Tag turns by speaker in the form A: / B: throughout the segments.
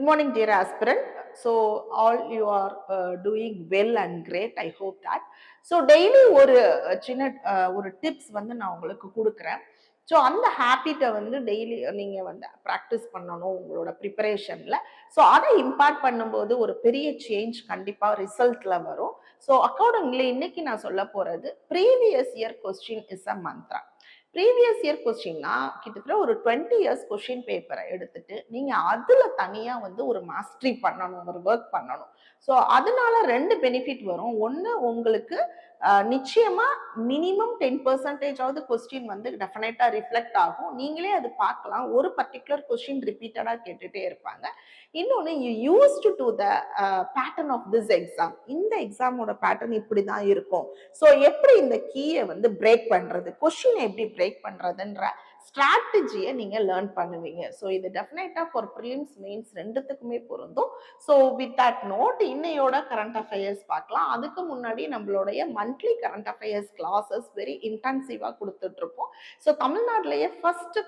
A: morning, dear aspirant. So all you are doing well and great. I hope that. So daily ஒரு tips வந்து நான் உங்களுக்கு கொடுக்குறேன். So அந்த ஹேபிட்டை வந்து டெய்லி நீங்கள் வந்து ப்ராக்டிஸ் பண்ணணும் உங்களோட ப்ரிப்பரேஷனில். ஸோ அதை இம்பார்ட் பண்ணும்போது ஒரு பெரிய சேஞ்ச் கண்டிப்பாக ரிசல்ட்டில் வரும். ஸோ அக்கார்டிங்லி இன்னைக்கு நான் சொல்ல போகிறது previous year question is a mantra. Previous year கொஸ்டின்னா கிட்டத்தட்ட ஒரு 20 இயர்ஸ் கொஸ்டின் பேப்பரை எடுத்துட்டு நீங்க அதுல தனியா வந்து ஒரு மாஸ்டரி பண்ணணும், ஒரு ஒர்க் பண்ணணும். ஸோ அதனால 2 பெனிஃபிட் வரும். ஒன்று, உங்களுக்கு நிச்சயமா மினிமம் 10% கொஸ்டின் வந்து டெஃபினட்டா ரிஃப்ளெக்ட் ஆகும். நீங்களே அது பார்க்கலாம். ஒரு பர்டிகுலர் கொஸ்டின் ரிப்பீட்டடா கேட்டுட்டே இருப்பாங்க. இன்னொன்று, you use to the pattern of this exam. இந்த எக்ஸாமோட பேட்டர்ன் இப்படிதான் இருக்கும். ஸோ எப்படி இந்த கீயை வந்து பிரேக் பண்றது, கொஸ்டின் எப்படி பிரேக் பண்றதுன்ற ஸ்ட்ராட்டஜியை நீங்க லேர்ன் பண்ணுவீங்க. ஸோ இது டெஃபினட்டா ஃபார் ப்ரிலிம்ஸ் மெயின்ஸ் ரெண்டுத்துக்குமே பொருந்தும். ஸோ வித் தட் நோட் இன்னையோட கரண்ட் அஃபேர்ஸ் பார்க்கலாம். அதுக்கு முன்னாடி நம்மளுடைய monthly current affairs classes very இன்டென்சிவா கொடுத்துட்டு இருப்போம். ஸோ தமிழ்நாட்டிலேயே ஃபர்ஸ்ட்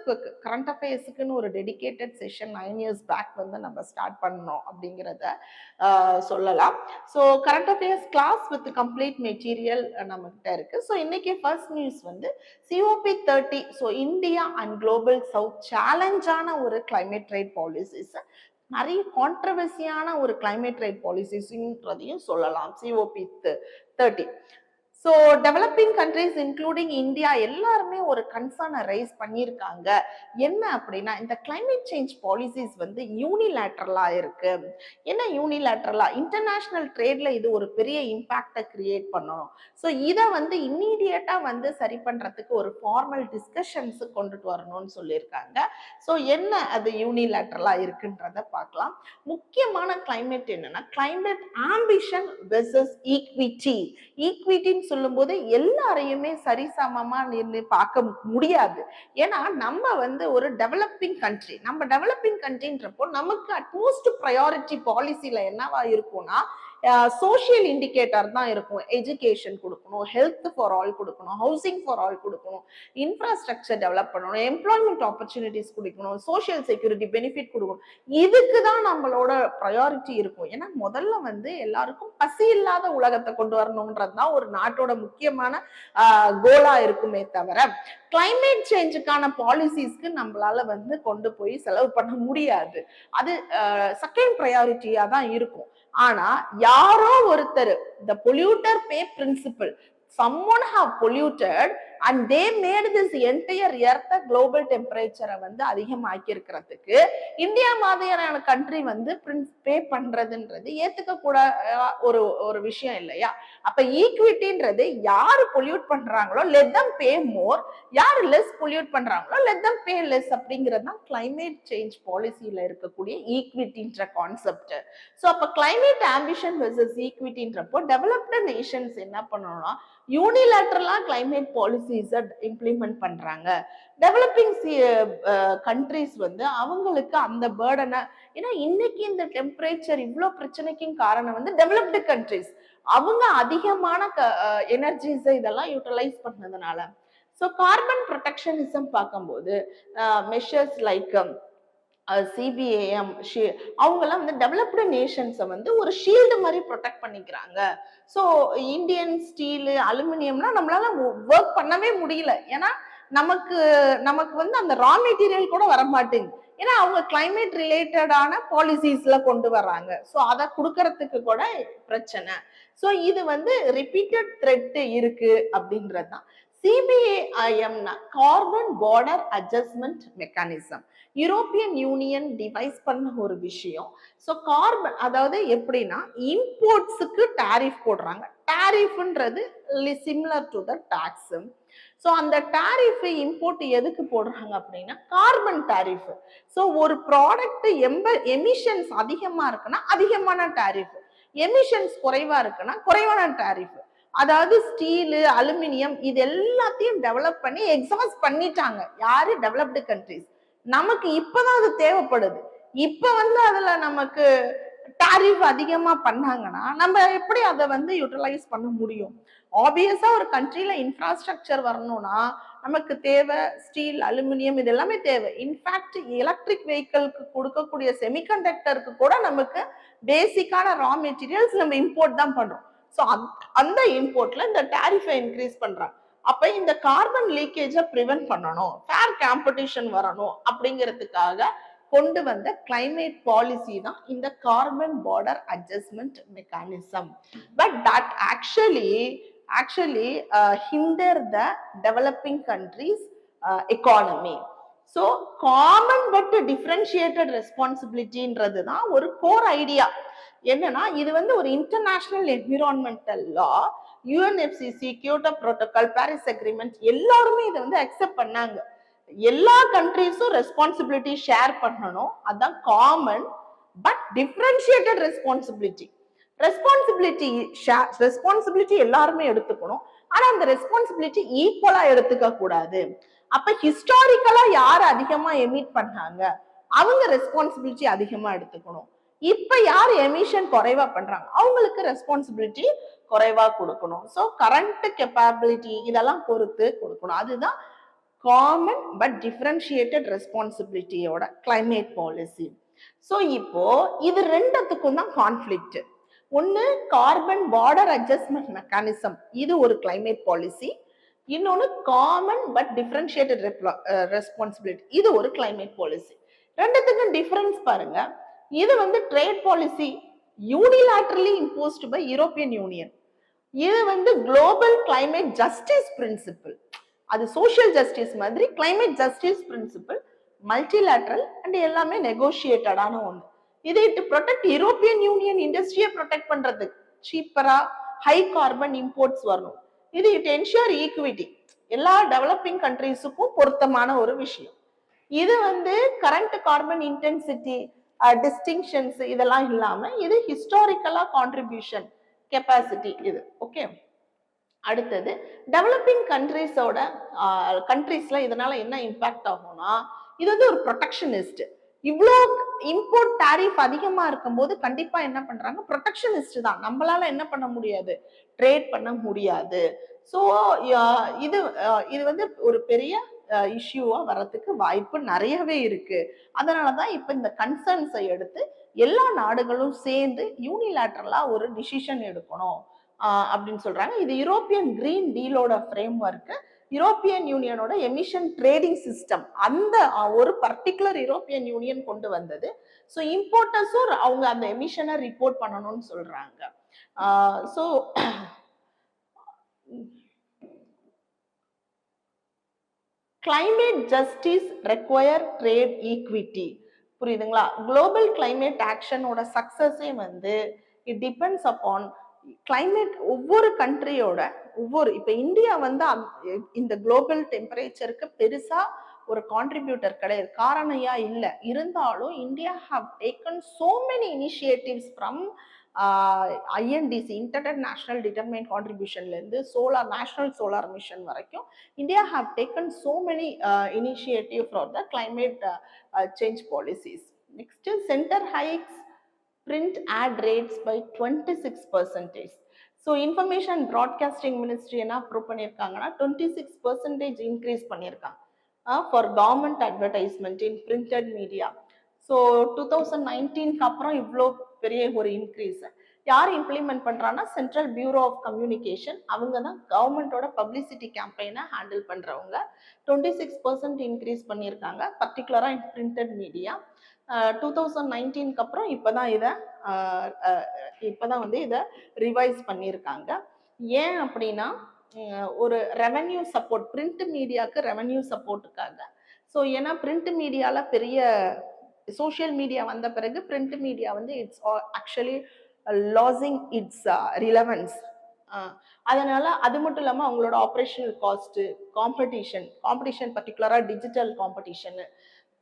A: கரண்ட் அஃபேர்ஸுக்குன்னு ஒரு டெடிகேட்டட் செஷன் 9 இயர்ஸ் பேக் வந்து நம்ம ஸ்டார்ட் பண்ணோம் அப்படிங்கிறத சொல்லலாம். So current affairs class with complete material நம்ம கிட்ட இருக்கு. ஸோ இன்னைக்கு ஃபர்ஸ்ட் நியூஸ் வந்து COP30. So India and global south சேலஞ்சான ஒரு கிளைமேட் ட்ரேட் பாலிசிஸ், நிறைய கான்ட்ரவர்சியான ஒரு கிளைமேட் ட்ரேட் பாலிசிஸ்ன்றதையும் சொல்லலாம். COP30. So developing countries including India எல்லாருமே ஒரு கன்சர்னை ரைஸ் பண்ணியிருக்காங்க. என்ன அப்படின்னா, இந்த கிளைமேட் சேஞ்ச் பாலிசிஸ் வந்து யூனிலேட்டரலா இருக்கு. என்ன யூனிலேட்டரலா? இன்டர்நேஷனல் ட்ரேட்ல இது ஒரு பெரிய இம்பாக்டை கிரியேட் பண்ணணும். ஸோ இதை வந்து இம்மீடியட்டா வந்து சரி பண்றதுக்கு ஒரு ஃபார்மல் டிஸ்கஷன்ஸ் கொண்டுட்டு வரணும்னு சொல்லியிருக்காங்க. ஸோ என்ன அது யூனிலேட்டரலா இருக்குன்றத பார்க்கலாம். முக்கியமான கிளைமேட் என்னன்னா, கிளைமேட் ஆம்பிஷன் வெர்சஸ் ஈக்விட்டி. ஈக்விட்டின்னு சொல்லும்போது எல்லாரையுமே சரிசமமா நின்று பார்க்க முடியாது. ஏன்னா நம்ம வந்து ஒரு டெவலப்பிங் கண்ட்ரி. நம்ம டெவலப்பிங் கண்ட்ரின்றப்போ நமக்கு அட்மோஸ்ட் ப்ரையாரிட்டி பாலிசில என்னவா இருக்கும்னா, சோசியல் இண்டிகேட்டர் தான் இருக்கும். எஜுகேஷன் கொடுக்கணும், ஹெல்த் ஃபார் ஆல் கொடுக்கணும், ஹவுசிங் ஃபார் ஆல் கொடுக்கணும், இன்ஃப்ராஸ்ட்ரக்சர் டெவலப் பண்ணணும், எம்ப்ளாய்மெண்ட் ஆப்பர்ச்சுனிட்டிஸ் கொடுக்கணும், சோசியல் செக்யூரிட்டி பெனிஃபிட் கொடுக்கணும். இதுக்கு தான் நம்மளோட ப்ரையாரிட்டி இருக்கும். ஏன்னா முதல்ல வந்து எல்லாருக்கும் பசி இல்லாத உலகத்தை கொண்டு வரணும்ன்றது தான் ஒரு நாட்டோட முக்கியமான கோலா இருக்குமே தவிர, கிளைமேட் சேஞ்சுக்கான பாலிசிஸ்க்கு நம்மளால வந்து கொண்டு போய் செலவு பண்ண முடியாது. அது செகண்ட் ப்ரையாரிட்டியா தான் இருக்கும். ஆனா யாரோ ஒருத்தர், the polluter pay principle, someone have polluted and they made this entire earth global temperature வந்து அதிகமாக்கி இருக்கிறதுக்கு இந்தியா மாதிரியான கண்ட்ரி வந்து பே பண்றதுன்றது ஏத்துக்க கூட ஒரு விஷயம் இல்லையா? அப்ப ஈக்விட்டின்றது யாரு பொல்யூட் பண்றாங்களோ let them pay more, யாரு லெஸ் பொல்யூட் பண்றாங்களோ let them pay less அப்படிங்கிறது தான் கிளைமேட் சேஞ்ச் பாலிசியில இருக்கக்கூடிய ஈக்விட்டின்ற கான்செப்ட். ஸோ அப்ப கிளைமேட் ஆம்பிஷன் வெர்சஸ் ஈக்விட்டின்றப்போ டெவலப்டு நேஷன்ஸ் என்ன பண்ணணும்னா, யூனிலேட்டரலா கிளைமேட் பாலிசிஸை இம்ப்ளிமெண்ட் பண்றாங்க. டெவலப்பிங் கண்ட்ரிஸ் வந்து அவங்களுக்கு அந்த பேர்டனை, ஏன்னா இன்னைக்கு இந்த டெம்பரேச்சர் இவ்வளோ பிரச்சனைக்கும் காரணம் வந்து டெவலப்டு கண்ட்ரிஸ். அவங்க அதிகமான எனர்ஜிஸை இதெல்லாம் யூட்டிலைஸ் பண்ணதுனால. ஸோ கார்பன் ப்ரொடெக்ஷனிசம் பார்க்கும்போது மெஷர்ஸ் லைக் CBAM அவங்கெல்லாம் வந்து டெவலப்டு நேஷன்ஸை வந்து ஒரு ஷீல்டு மாதிரி ப்ரொடெக்ட் பண்ணிக்கிறாங்க. ஸோ இந்தியன் ஸ்டீலு, அலுமினியம்னா நம்மளால ஒர்க் பண்ணவே முடியல. ஏன்னா நமக்கு வந்து அந்த ரா மெட்டீரியல் கூட வர மாட்டேங்குது. ஏன்னா அவங்க கிளைமேட் ரிலேட்டடான பாலிசிஸ்ல கொண்டு வர்றாங்க. ஸோ அதை கொடுக்கறதுக்கு கூட பிரச்சனை. ஸோ இது வந்து ரிப்பீட்டட் த்ரெட் இருக்கு அப்படின்றது தான். CBAM-னா carbon border adjustment mechanism, European union devise பண்ண ஒரு விஷயம். ஸோ கார்பன், அதாவது எப்படின்னா இம்போர்ட்ஸுக்கு டாரிஃப் போடுறாங்க. டாரிஃப்ன்றது similar to the tax. So அந்த டாரிஃப் இம்போர்ட் எதுக்கு போடுறாங்க அப்படின்னா கார்பன் டாரிஃப். ஸோ ஒரு ப்ராடக்ட் எமிஷன்ஸ் அதிகமா இருக்குன்னா அதிகமான டாரிஃப், எமிஷன்ஸ் குறைவா இருக்குன்னா குறைவான டாரிஃப். அதாவது ஸ்டீலு, அலுமினியம் இது எல்லாத்தையும் டெவலப் பண்ணி எக்ஸாஸ்ட் பண்ணிட்டாங்க. யாரு? Developed countries. நமக்கு இப்பதான் அது தேவைப்படுது. இப்ப வந்து அதுல நமக்கு டாரிஃப் அதிகமா பண்ணாங்கன்னா நம்ம எப்படி அதை வந்து யூட்டிலைஸ் பண்ண முடியும்? ஆப்வியஸா ஒரு கண்ட்ரில இன்ஃப்ராஸ்ட்ரக்சர் வரணும்னா நமக்கு தேவை ஸ்டீல், அலுமினியம், இது எல்லாமே தேவை. இன்ஃபேக்ட் எலக்ட்ரிக் வெஹிக்கிள்க்கு கொடுக்கக்கூடிய செமிகண்டக்டருக்கு கூட நமக்கு பேசிக்கான ரா மெட்டீரியல்ஸ் நம்ம இம்போர்ட் தான் பண்றோம். ஸோ அந்த இம்போர்ட்ல இந்த டாரிஃபை இன்க்ரீஸ் பண்றாங்க. அப்ப இந்த கார்பன் லீக்கேஜை ப்ரிவென்ட் பண்ணணும், ஃபேர் காம்படிஷன் வரணும் அப்படிங்கிறதுக்காக கொண்டு வந்த கிளைமேட் பாலிசி தான் இந்த carbon border adjustment mechanism. But that actually hinder the developing countries economy. So common but differentiated responsibilityன்றது தான் ஒரு கோர் ஐடியா. என்னன்னா இது வந்து ஒரு இன்டர்நேஷனல் என்விரான்மெண்டல் லா, யுஎன்எஃப்சிசி, கியோட்டோ புரோட்டோகால், பாரிஸ் அக்ரிமெண்ட் எல்லாருமே இதை வந்து அக்செப்ட் பண்ணாங்க. எல்லா கண்ட்ரீஸும் ரெஸ்பான்சிபிலிட்டி ஷேர் பண்ணணும். அதான் common but differentiated responsibility. Responsibility எல்லாருமே எடுத்துக்கணும். ஆனா அந்த ரெஸ்பான்சிபிலிட்டி ஈக்குவலா எடுத்துக்க கூடாது. அப்ப ஹிஸ்டாரிக்கலா யார் அதிகமா எமிட் பண்ணாங்க அவங்க ரெஸ்பான்சிபிலிட்டி அதிகமா எடுத்துக்கணும். இப்ப யார் எமிஷன் குறைவா பண்றாங்க அவங்களுக்கு ரெஸ்பான்சிபிலிட்டி குறைவா கொடுக்கணும். ஸோ கரண்ட் கெப்பாபிலிட்டி இதெல்லாம் பொறுத்து கொடுக்கணும். அதுதான் காமன் பட் டிஃபரன்ஷியேட்டட் ரெஸ்பான்சிபிலிட்டியோட கிளைமேட் பாலிசி. ஸோ இப்போ இது ரெண்டுத்துக்கும் தான் கான்ஃபிளிக்ட். ஒன்னு கார்பன் பார்டர் அட்ஜஸ்ட்மெண்ட் மெக்கானிசம், இது ஒரு கிளைமேட் பாலிசி. இன்னொன்னு காமன் பட் டிஃபரன்ஷியேட்டட் ரெஸ்பான்சிபிலிட்டி, இது ஒரு கிளைமேட் பாலிசி. ரெண்டுத்துக்கும் டிஃபரன்ஸ் பாருங்க. இது வந்து trade policy unilaterally imposed by European union. இது வந்து குளோபல் கிளைமேட் ஜஸ்டிஸ் பிரின்சிபிள். அது சோஷியல் ஜஸ்டிஸ் மாதிரி climate justice principle multilateral and எல்லாமே நெகோசியேட்டடான ஒன்று. இது டு ப்ரொடெக்ட் யூரோப்பியன் யூனியன் இண்டஸ்ட்ரியை ப்ரொடெக்ட் பண்றதுக்கு சீப்பரா ஹை கார்பன் இம்போர்ட்ஸ் வரணும். இது இட் என்ஷூர் ஈக்விட்டி, எல்லா டெவலப்பிங் கண்ட்ரீஸுக்கும் பொருத்தமான ஒரு விஷயம். இது வந்து கரண்ட் கார்பன் இன்டென்சிட்டி டிஸ்டிங்ஷன்ஸ் இதெல்லாம் இல்லாம இது ஹிஸ்டாரிக்கலா கான்ட்ரிபியூஷன் கெப்பாசிட்டி இது. ஓகே, அடுத்தது டெவலப்பிங் கண்ட்ரீஸ்ல இதனால என்ன இம்பாக்ட் ஆகும்னா இது வந்து ஒரு ப்ரொடெக்ஷனிஸ்ட். இவ்வளோ இம்போர்ட் டாரிஃப் அதிகமா இருக்கும்போது கண்டிப்பா என்ன பண்றாங்க, ப்ரொடெக்ஷனிஸ்ட் தான். நம்மளால என்ன பண்ண முடியாது, ட்ரேட் பண்ண முடியாது. ஸோ இது வந்து ஒரு பெரிய இஷ்யூவா வர்றதுக்கு வாய்ப்பு நிறையவே இருக்கு. அதனாலதான் இப்ப இந்த கன்சர்ன்ஸை எடுத்து எல்லா நாடுகளும் சேர்ந்து யூனிலேட்டரலா ஒரு டிசிஷன் எடுக்கணும் அப்படின்னு சொல்றாங்க. இது யூரோப்பியன் கிரீன் டீலோட ஃப்ரேம் ஒர்க், யூரோப்பியன் யூனியனோட எமிஷன் ட்ரேடிங் சிஸ்டம், அந்த ஒரு பர்டிகுலர் யூரோப்பியன் யூனியன் கொண்டு வந்தது. ஸோ இம்போர்ட்டர்ஸும் அவங்க அந்த எமிஷனை ரிப்போர்ட் பண்ணணும்னு சொல்றாங்க. So climate justice require trade equity. புரியுதுங்களா? குளோபல் கிளைமேட் ஆக்ஷனோட சக்சஸே வந்து இட் டிபெண்ட்ஸ் அப்பான் கிளைமேட். ஒவ்வொரு கண்ட்ரியோட இப்ப இந்தியா வந்து இந்த குளோபல் டெம்பரேச்சருக்கு பெருசா ஒரு கான்ட்ரிபியூட்டர் கிடையாது, காரணையா இல்லை. இருந்தாலும் India have taken so many initiatives from INDC, international determined கான்ட்ரிபியூஷன்ல இருந்து நேஷனல் சோலார் மிஷன் வரைக்கும் India have taken so many initiative for the climate change policies. Next, center hikes print ad rates by 26%. So information broadcasting ministry என்ன approve பண்ணியிருக்காங்கன்னா 26% increase பண்ணியிருக்காங்க for government advertisement in printed media. So 2019க்கு அப்புறம் இவ்வளோ பெரிய ஒரு increase யார் implement பண்றாங்கன்னா central bureau of communication. அவங்க தான் கவர்மெண்டோட பப்ளிசிட்டி கேம்பெயினை ஹேண்டில் பண்றவங்க. 26% இன்க்ரீஸ் பண்ணியிருக்காங்க, பர்டிகுலரா இன் பிரிண்டட் மீடியா. 2019க்கு அப்புறம் இப்பதான் வந்து இதை ரிவைஸ் பண்ணியிருக்காங்க. ஏன் அப்படின்னா ஒரு ரெவென்யூ சப்போர்ட், பிரிண்ட் மீடியாவுக்கு ரெவென்யூ சப்போர்ட்டுக்காக. ஸோ ஏன்னா பிரிண்ட் மீடியால பெரிய சோஷியல் மீடியா வந்த பிறகு பிரிண்ட் மீடியா வந்து it's actually losing it's relevance. அதனால அது மட்டும் இல்லாமல் அவங்களோட ஆப்ரேஷனல் காஸ்ட், காம்படிஷன் பர்டிகுலரா digital competition,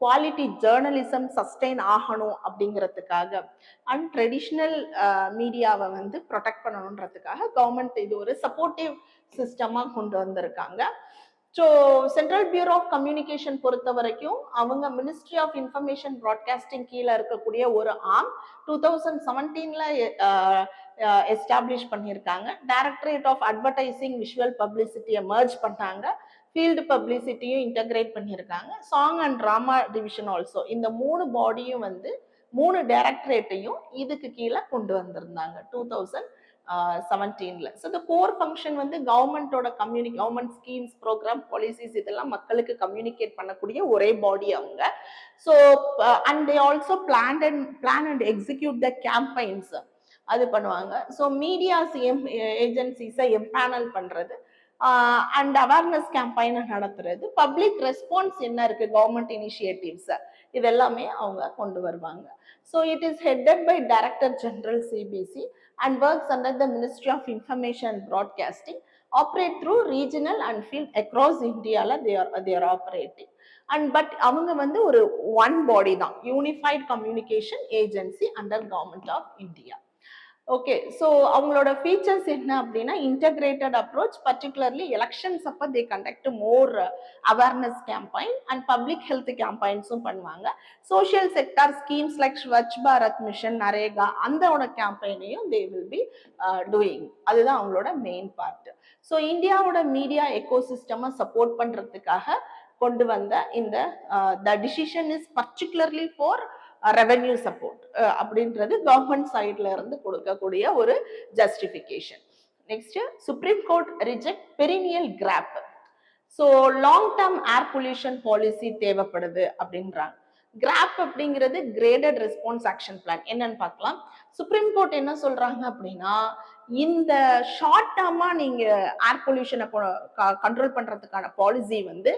A: quality journalism sustain ஆகணும் அப்படிங்கிறதுக்காக, அண்ட் ட்ரெடிஷ்னல் மீடியாவை வந்து ப்ரொடெக்ட் பண்ணணுன்றதுக்காக கவர்மெண்ட் இது ஒரு சப்போர்ட்டிவ் சிஸ்டமாக கொண்டு வந்திருக்காங்க. So central bureau of communication பொறுத்த வரைக்கும் அவங்க மினிஸ்ட்ரி ஆஃப் இன்ஃபர்மேஷன் ப்ராட்காஸ்டிங் கீழே இருக்கக்கூடிய ஒரு ஆர்ம் 2017 எஸ்டாப்ளிஷ் பண்ணியிருக்காங்க. டைரக்டரேட் ஆஃப் அட்வர்டைசிங் விஷுவல் பப்ளிசிட்டியை மர்ஜ் பண்ணாங்க. ஃபீல்டு பப்ளிசிட்டியும் இன்டகிரேட் பண்ணியிருக்காங்க. Song and drama division also. இந்த 3 பாடியும் வந்து 3 டைரக்டரேட்டையும் இதுக்கு கீழே கொண்டு வந்திருந்தாங்க 2017. ஸோ த கோர் ஃபங்க்ஷன் வந்து கவர்மெண்டோட கவர்மெண்ட் ஸ்கீம்ஸ், ப்ரோக்ராம், பாலிசிஸ் இதெல்லாம் மக்களுக்கு கம்யூனிகேட் பண்ணக்கூடிய ஒரே பாடி அவங்க. So and they also plan and execute the campaigns அது பண்ணுவாங்க. ஸோ மீடியாஸ் ஏஜென்சிஸை எம்பேனல் பண்றது அண்ட் அவேர்னஸ் கேம்பெயினை நடத்துறது, பப்ளிக் ரெஸ்பான்ஸ் என்ன இருக்கு கவர்மெண்ட் இனிஷியேட்டிவ்ஸ் இது எல்லாமே அவங்க கொண்டு வருவாங்க. So it is headed by director general CBC and works under the Ministry of Information and Broadcasting, operate through regional and field across India they are operating. And but அவங்க வந்து ஒரு one body தான், Unified Communication Agency under Government of India. Okay, so அவங்களோட features என்ன அப்படின்னா integrated approach, particularly elections அப்போ they conduct more awareness campaign and public health கேம்பெயின்ஸும் பண்ணுவாங்க. Social sector schemes like Swachh Bharat mission, NREGA அந்தோட கேம்பெயினையும் தே வில் பி டூயிங். அதுதான் அவங்களோட மெயின் பார்ட். ஸோ இந்தியாவோட மீடியா எக்கோசிஸ்டமை சப்போர்ட் பண்றதுக்காக கொண்டு வந்த இந்த the decision is particularly for revenue support அப்படின்றது கவர்மெண்ட் சைட்ல இருந்து கொடுக்கக்கூடிய ஒரு justification. Next, supreme court reject perineal crop. So long term air pollution policy தேவைப்படுது அப்படின்றாங்க. கிராப் அப்படிங்கிறது கிரேடட் ரெஸ்பான்ஸ் ஆக்ஷன் பிளான். என்னன்னு பார்க்கலாம். சுப்ரீம் கோர்ட் என்ன சொல்றாங்க அப்படின்னா, இந்த ஷார்ட் டேர்மா நீங்க ஏர் பொல்யூஷனை கண்ட்ரோல் பண்றதுக்கான பாலிசி வந்து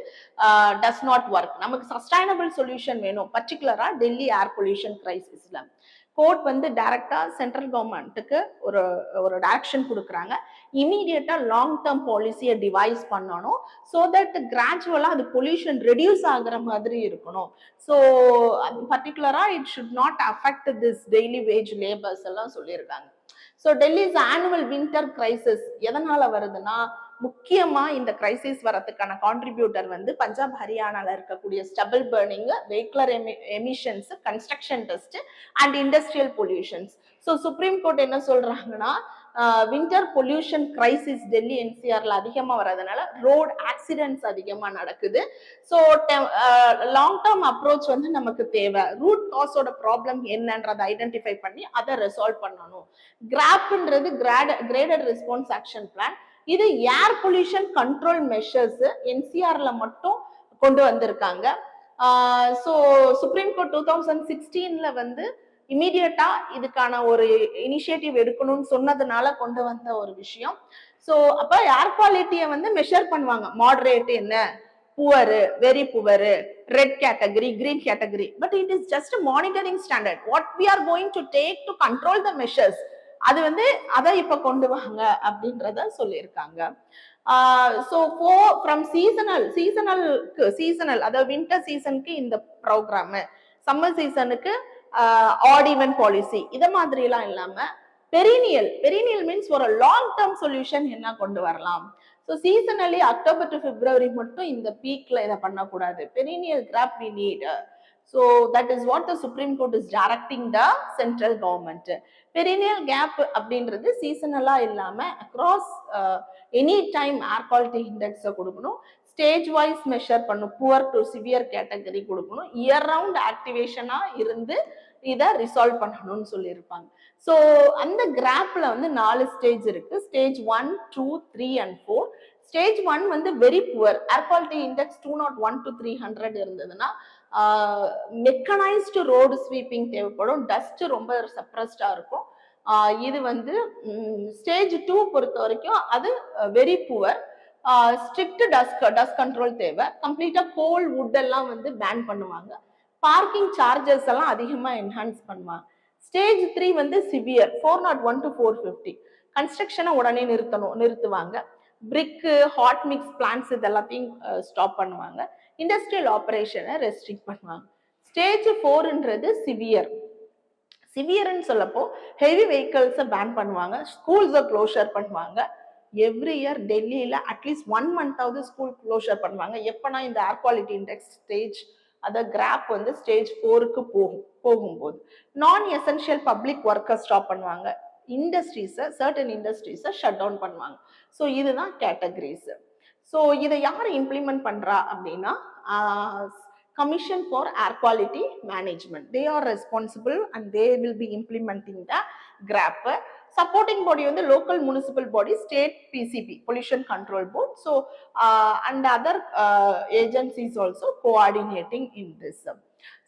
A: டஸ் நாட் ஒர்க். நமக்கு சஸ்டைனபிள் சொல்யூஷன் வேணும். பர்டிகுலரா டெல்லி ஏர் பொல்யூஷன் கிரைசிஸ்ல கோர்ட் வந்து டைரக்டா சென்ட்ரல் கவர்மெண்ட்டுக்கு ஒரு டைரக்ஷன் கொடுக்குறாங்க. இமீடியட்டா லாங் டேர்ம் பாலிசியை டிவைஸ் பண்ணணும். ஸோ தட் கிராஜுவலா அது பொல்யூஷன் ரெடியூஸ் ஆகுற மாதிரி இருக்கணும். ஸோ பர்டிகுலரா it should not affect this daily wage labours எல்லாம் சொல்லியிருக்காங்க. So Delhi's annual winter crisis எதனால வருதுன்னா, முக்கியமா இந்த கிரைசிஸ் வரதுக்கான கான்ட்ரிபியூட்டர் வந்து பஞ்சாப் ஹரியானால இருக்கக்கூடிய stubble burning, vehicular emissions, construction dust and industrial pollutions. So supreme court என்ன சொல்றாங்கன்னா, வின்டர் பொல்யூஷன் கிரைசிஸ் டெல்லி என்சிஆர்ல அதிகமா வர்றதுனால ரோட் ஆக்சிடென்ட்ஸ் அதிகமா நடக்குது. ஸோ லாங் டேர்ம் அப்ரோச் வந்து நமக்கு தேவை. ரூட் காஸோட ப்ராப்ளம் என்னன்றதை ஐடென்டிஃபை பண்ணி அதை ரெசால்வ் பண்ணணும். கிராப்ன்றது கிரேடட் ரெஸ்பான்ஸ் ஆக்ஷன் பிளான். இது ஏர் பொல்யூஷன் கண்ட்ரோல் மெஷர்ஸ் என்சிஆர்ல மட்டும் கொண்டு வந்திருக்காங்க. ஸோ சுப்ரீம் கோர்ட் 2016 வந்து இமீடியட்டா இதுக்கான ஒரு இனிஷியேட்டிவ் எடுக்கணும்னு சொன்னதுனால கொண்டு வந்த ஒரு விஷயம். ஸோ அப்ப ஏர் குவாலிட்டியை வந்து மெஷர் பண்ணுவாங்க. மாடரேட் என்ன, poor, very poor, red category, green category. But it is just monitoring standard. What we are going to take to control the measures, அது வந்து அதை இப்ப கொண்டு வாங்க அப்படின்றத சொல்லியிருக்காங்க. ஸோ ஃப்ரம் சீசனல் அதாவது வின்டர் சீசனுக்கு இந்த ப்ரோக்ராம், சம்மர் சீசனுக்கு ஆட் ஈவன் பாலிசி, இத மாதிரி எல்லாம் இல்லாம பெரினியல் மீன்ஸ் ஒரு லாங் டேர்ம் சொல்யூஷன் என்ன கொண்டு வரலாம். So seasonally October to February மட்டும் இந்த பீக்ல இதை பண்ணக்கூடாது. Perennial crop we need. So that is what the Supreme Court is directing the central government. Perennial gap அப்படின்றது சீசனலா இல்லாம across any time air quality index கொடுக்கணும். ஸ்டேஜ் வைஸ் மெஷர் பண்ணும். Poor to severe category கொடுக்கணும். Year round ஆக்டிவேஷனா இருந்து இதை resolve பண்ணணும்னு சொல்லியிருப்பாங்க. So அந்த கிராப்ல வந்து 4 ஸ்டேஜ் இருக்கு. Stage 1, 2, 3 and 4. ஸ்டேஜ் 1 வந்து very poor. Air quality index 201 to 300 இருந்ததுன்னா மெக்கனைஸ்டு ரோடு ஸ்வீப்பிங் தேவைப்படும். டஸ்ட் ரொம்ப சப்ரஸ்டா இருக்கும். இது வந்து ஸ்டேஜ் 2 பொறுத்த வரைக்கும் அது very poor. Strict dust control தேவை. கம்ப்ளீட்டா கோல் வுட் எல்லாம் வந்து பேன் பண்ணுவாங்க. பார்க்கிங் சார்ஜஸ் எல்லாம் அதிகமா என்ஹான்ஸ் பண்ணுவாங்க. ஸ்டேஜ் 3 வந்து சிவியர், 401 to 450. கன்ஸ்ட்ரக்ஷனை உடனே நிறுத்துவாங்க. பிரிக்கு, ஹாட் மிக்ஸ் பிளான்ஸ் இது எல்லாத்தையும் ஸ்டாப் பண்ணுவாங்க. இண்டஸ்ட்ரியல் ஆபரேஷனை ரெஸ்ட்ரிக்ட் பண்ணுவாங்க. ஸ்டேஜ் 4ன்றது சிவியர்னு சொல்லப்போ ஹெவி வெஹிக்கிள்ஸை பேன் பண்ணுவாங்க. ஸ்கூல்ஸை க்ளோஷர் பண்ணுவாங்க. எவ்ரி இயர் டெல்லியில அட்லீஸ்ட் 1 மந்தாவது ஸ்கூல் க்ளோஷர் பண்ணுவாங்க. எப்பனா இந்த ஏர் குவாலிட்டி இண்டெக்ஸ் ஸ்டேஜ் அத கிராப் வந்து ஸ்டேஜ் 4க்கு போகும்போது நான் எசென்ஷியல் பப்ளிக் ஒர்க்கை ஸ்டாப் பண்ணுவாங்க. இண்டஸ்ட்ரீஸை சர்டன் இண்டஸ்ட்ரீஸை ஷட் டவுன் பண்ணுவாங்க. ஸோ இதுதான் கேட்டகரிஸ். ஸோ இதை யார் இம்ப்ளிமெண்ட் பண்றா அப்படின்னா commission for air quality management. They are responsible and they will be implementing the GRAP. Supporting body வந்து local municipal body, state PCB pollution control board. So and other agencies also coordinating in this.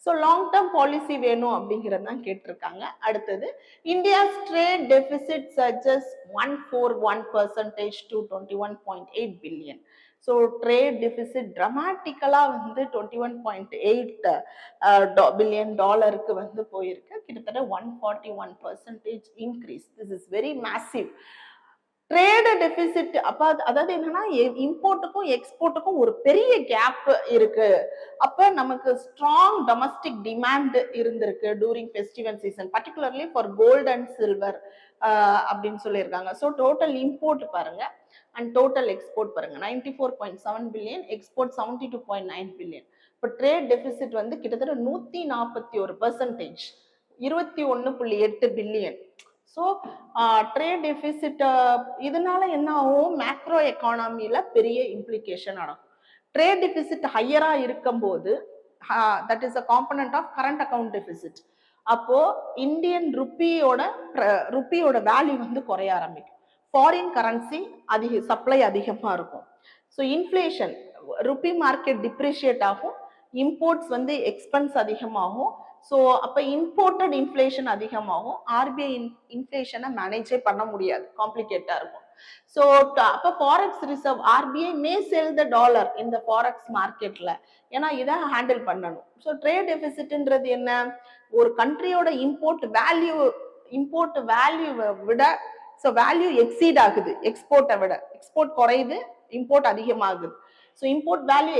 A: So long term policy வேணும் அப்படிங்கிறது தான் கேட்டிருக்காங்க. அடுத்தது India's trade deficit surges 141% to 21.8 billion. So trade deficit ட்ரமாட்டிக்கலா வந்து 21.8 billion டாலருக்கு வந்து போயிருக்கு. கிட்டத்தட்ட 141% increase. This is very massive. Trade deficit அப்ப அதாவது என்னன்னா இம்போர்ட்டுக்கும் எக்ஸ்போர்ட்டுக்கும் ஒரு பெரிய கேப் இருக்கு. அப்ப நமக்கு ஸ்ட்ராங் டொமஸ்டிக் டிமாண்ட் இருந்திருக்கு during festival season, particularly for gold and silver அப்படின்னு சொல்லியிருக்காங்க. ஸோ டோட்டல் இம்போர்ட் பாருங்க அண்ட் டோட்டல் எக்ஸ்போர்ட் பாருங்க, 94.7 பில்லியன், எக்ஸ்போர்ட் 72.9 பில்லியன். இப்போ ட்ரேட் டெபிசிட் வந்து கிட்டத்தட்ட 141%, 21.8 பில்லியன். ஸோ ட்ரேட் டெபிசிட் இதனால என்ன ஆகும், மேக்ரோ எக்கானமியில பெரிய இம்ப்ளிகேஷன் நடக்கும். ட்ரேட் டெபிசிட் ஹையரா இருக்கும் போது that is a component of current account deficit. அப்போ இந்தியன் ருப்பியோட வேல்யூ வந்து குறைய ஆரம்பிக்கும். ஃபாரின் கரன்சி சப்ளை அதிகமா இருக்கும். So inflation, rupee market depreciate ஆகும், இம்போர்ட்ஸ் வந்து எக்ஸ்பென்ஸ் அதிகமாகும். ஸோ அப்போ இம்போர்ட்டட் இன்ஃபிளேஷன் அதிகமாகும். ஆர்பிஐ இன்ஃபிளேஷனை மேனேஜே பண்ண முடியாது, காம்ப்ளிகேட்டா இருக்கும். ஸோ அப்போ forex reserve RBI may sell the dollar இந்த ஃபாரெக்ஸ் மார்க்கெட்ல, ஏன்னா இதை ஹேண்டில் பண்ணணும். ஸோ ட்ரேட் டெபிசிட்ன்றது என்ன, ஒரு கண்ட்ரியோட இம்போர்ட் வேல்யூவை விட ஸோ வேல்யூ எக்ஸீட் ஆகுது எக்ஸ்போர்ட்டை விட, எக்ஸ்போர்ட் குறையுது, இம்போர்ட் அதிகமாகுது. So import value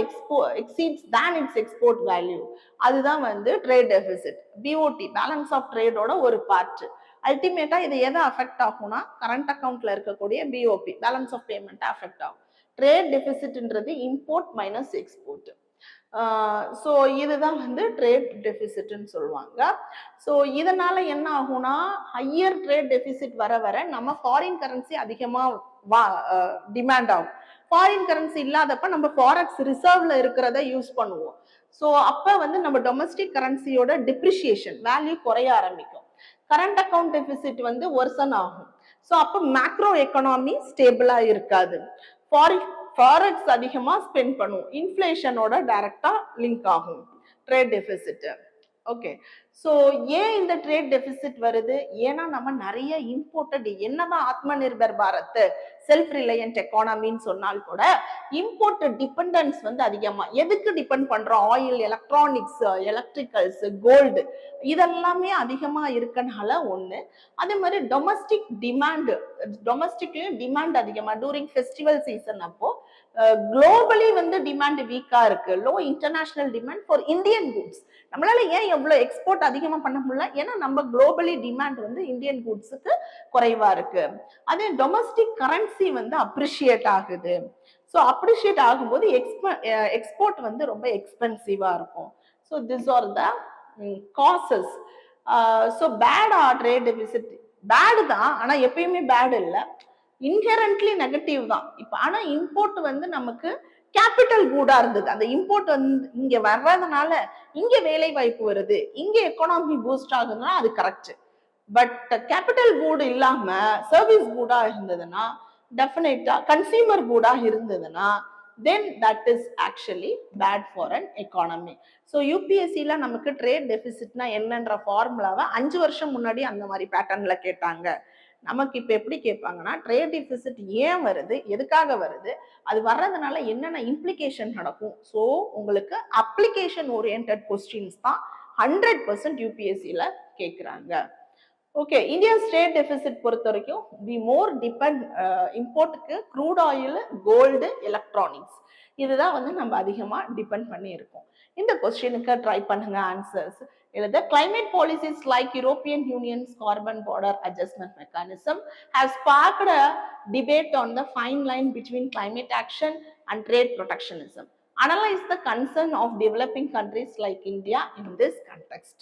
A: exceeds than its export value. அதுதான் வந்து trade deficit. BOP balance of ட்ரேடோட ஒரு பார்ட். அல்டிமேட்டா இது எதை அஃபெக்ட் ஆகும்னா கரண்ட் அக்கௌண்ட்ல இருக்கக்கூடிய BOP balance of payment affect ஆகும். ட்ரேட் டெபிசிட்ன்றது இம்போர்ட் மைனஸ் எக்ஸ்போர்ட். ஸோ இதுதான் வந்து ட்ரேட் டெபிசிட்னு சொல்லுவாங்க. ஸோ இதனால என்ன ஆகும்னா ஹையர் ட்ரேட் டெபிசிட் வர வர நம்ம ஃபாரின் கரன்சி அதிகமாக டிமாண்ட் ஆகும். ஃபாரின் கரன்சி இல்லாதப்ப நம்ம ஃபாரெக்ஸ் ரிசர்வ்ல இருக்கிறத யூஸ் பண்ணுவோம். ஸோ அப்ப வந்து நம்ம டொமஸ்டிக் கரன்சியோட டிப்ரிசியேஷன் வேல்யூ குறைய ஆரம்பிக்கும். கரண்ட் அக்கௌண்ட் டெபிசிட் வந்து ஒர்சன் ஆகும். ஸோ அப்போ மேக்ரோ எக்கனாமி ஸ்டேபிளா இருக்காது. ஃபாரெக்ஸ் அதிகமா ஸ்பெண்ட் பண்ணும், இன்ஃபிளேஷனோட டைரக்டா லிங்க் ஆகும் ட்ரேட் டெபிசிட். ஓகே, ஸோ ஏன் இந்த ட்ரேட் டெபிசிட் வருது, ஏன்னா நம்ம நிறைய இம்போர்ட்டட், என்னதான் ஆத்ம நிர்பர் பாரத் செல்ஃப் ரிலையன்ட் எக்கானமின்னு சொன்னால் கூட இம்போர்ட்டட் டிபெண்டன்ஸ் வந்து அதிகமா எதுக்கு டிபெண்ட் பண்றோம், ஆயில், எலக்ட்ரானிக்ஸ், எலக்ட்ரிக்கல்ஸ், கோல்டு இதெல்லாமே அதிகமா இருக்கனால ஒண்ணு. அதே மாதிரி டொமஸ்டிக்லயும் டிமாண்ட் அதிகமா டூரிங் ஃபெஸ்டிவல் சீசன் அப்போ குளோபலி வந்து டிமாண்ட் வீக்கா இருக்கு, low international demand for Indian goods. நம்மளால ஏன் எவ்வளவு எக்ஸ்போர்ட் அதிகமா பண்ண முடியல, ஏன்னா நம்ம குளோபலி டிமாண்ட் வந்து இந்தியன் குட்ஸுக்கு குறைவா இருக்கு. அதே டொமஸ்டிக் கரன்சி வந்து அப்ரிஷியேட் ஆகுது. ஸோ அப்ரிஷியேட் ஆகும்போது எக்ஸ்போர்ட் வந்து ரொம்ப எக்ஸ்பென்சிவா இருக்கும். So this are the causes. So பேடா ட்ரேட் டெபிசிட் பேடு தான், ஆனா எப்பயுமே பேடு இல்லை, இன்ஹெரண்ட்லி நெகட்டிவ் தான். இப்ப ஆனா இம்போர்ட் வந்து நமக்கு கேபிட்டல் கூடா இருந்தது. அந்த இம்போர்ட் வந்து இங்க வர்றதுனால இங்க வேலை வாய்ப்பு வருது, இங்க எக்கானமி பூஸ்ட் ஆகுதுன்னா அது கரெக்ட். பட் கேபிட்டல் கூடு இல்லாம சர்வீஸ் கூடா இருந்ததுன்னா, டெஃபினட்டா கன்சியூமர் கூடா இருந்ததுன்னா then that is actually bad for an economy. So UPSCல நமக்கு ட்ரேட் டெபிசிட்னா என்னன்ற ஃபார்முலாவை 5 வருஷம் முன்னாடி அந்த மாதிரி பேட்டர்ன்ல கேட்டாங்க. நமக்கு இப்ப எப்படி கேட்பாங்கன்னா ட்ரேட் டெபிசிட் ஏன் வருது, எதுக்காக வருது, அது வர்றதுனால என்னென்ன இம்ப்ளிகேஷன் நடக்கும். ஸோ உங்களுக்கு அப்ளிகேஷன் ஓரியன்ட் கொஸ்டின்ஸ் தான் 100% யூபிஎஸ்சில கேட்குறாங்க. ஓகே, இந்தியா ஸ்டேட் டெபிசிட் பொறுத்த வரைக்கும் வி மோர் டிபெண்ட் இம்போர்ட்டுக்கு க்ரூட் ஆயில், கோல்டு, எலக்ட்ரானிக்ஸ் இதுதான் வந்து நம்ம அதிகமா டிபெண்ட் பண்ணி இருக்கோம். இந்த கொஸ்டினுக்கு ட்ரை பண்ணுங்க answers. The climate policies like European Union's carbon border adjustment mechanism have sparked a debate on the fine line between climate action and trade protectionism. Analyze the concern of developing countries like India in this context.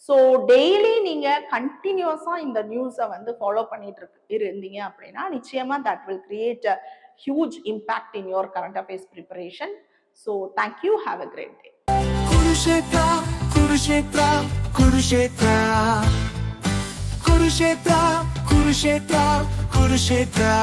A: So daily நீங்க கண்டினியூஸா இந்த நியூஸை வந்து follow பண்ணிட்டு இருந்தீங்க அப்படின்னா நிச்சயமா that will create a huge impact in your current affairs preparation. So thank you, have a great day.
B: Kurukshetra, Kurukshetra, Kurukshetra, Kurukshetra, Kurukshetra, Kurukshetra.